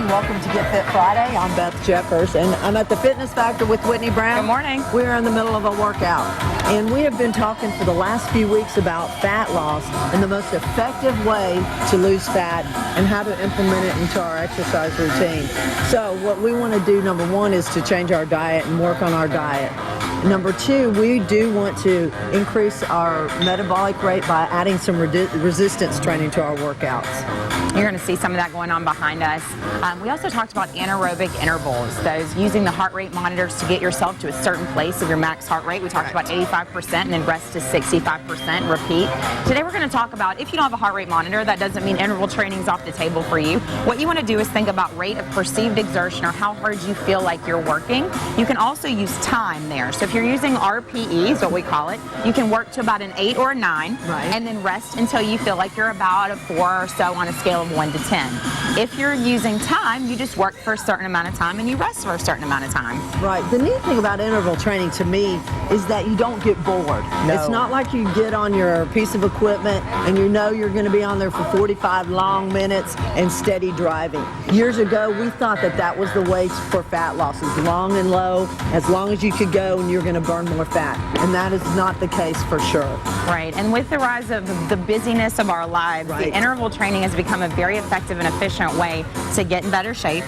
welcome to Get Fit Friday. I'm Beth Jeffers, and I'm at the Fitness Factor with Whitney Brown. Good morning. We're in the middle of a workout, and we have been talking for the last few weeks about fat loss and the most effective way to lose fat and how to implement it into our exercise routine. So what we want to do, number one, is to change our diet and work on our diet. Number two, we do want to increase our metabolic rate by adding some resistance training to our workouts. You're going to see some of that going on behind us. We also talked about anaerobic intervals, those using the heart rate monitors to get yourself to a certain place of your max heart rate. We talked about 85% and then rest to 65%, repeat. Today we're going to talk about, if you don't have a heart rate monitor, that doesn't mean interval training is off the table for you. What you want to do is think about rate of perceived exertion, or how hard you feel like you're working. You can also use time there. So if you're using RPE, is what we call it, you can work to about an 8 or a 9, and then rest until you feel like you're about a 4 or so on a scale of 1 to 10. If you're using time, you just work for a certain amount of time and you rest for a certain amount of time. Right. The neat thing about interval training to me is that you don't get bored. No. It's not like you get on your piece of equipment and you know you're going to be on there for 45 long minutes and steady driving. Years ago, we thought that that was the way for fat loss, is long and low, as long as you could go and you're going to burn more fat. And that is not the case for sure. Right. And with the rise of the busyness of our lives, the interval training has become a very effective and efficient way to get in better shape,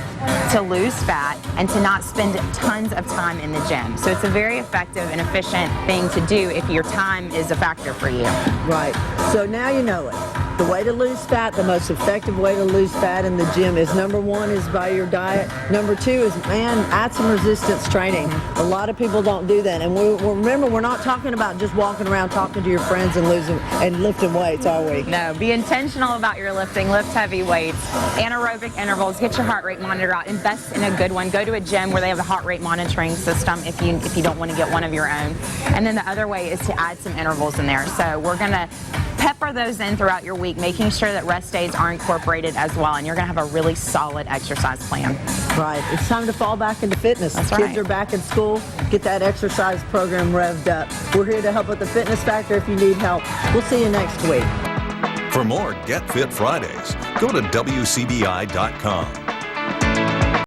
to lose fat, and to not spend tons of time in the gym. So it's a very effective and efficient thing to do if your time is a factor for you. Right. So now you know it. The way to lose fat, the most effective way to lose fat in the gym is, number one, is by your diet. Number two is, add some resistance training. A lot of people don't do that. And remember, we're not talking about just walking around talking to your friends and lifting weights, are we? No, be intentional about your lifting. Lift heavy weights, anaerobic intervals, get your heart rate monitor out, invest in a good one. Go to a gym where they have a heart rate monitoring system if you don't want to get one of your own. And then the other way is to add some intervals in there. So we're going to pepper those in throughout your week, making sure that rest days are incorporated as well, and you're going to have a really solid exercise plan. Right. It's time to fall back into fitness. That's Kids right. are back in school. Get that exercise program revved up. We're here to help with the Fitness Factor if you need help. We'll see you next week. For more Get Fit Fridays, go to WCBI.com.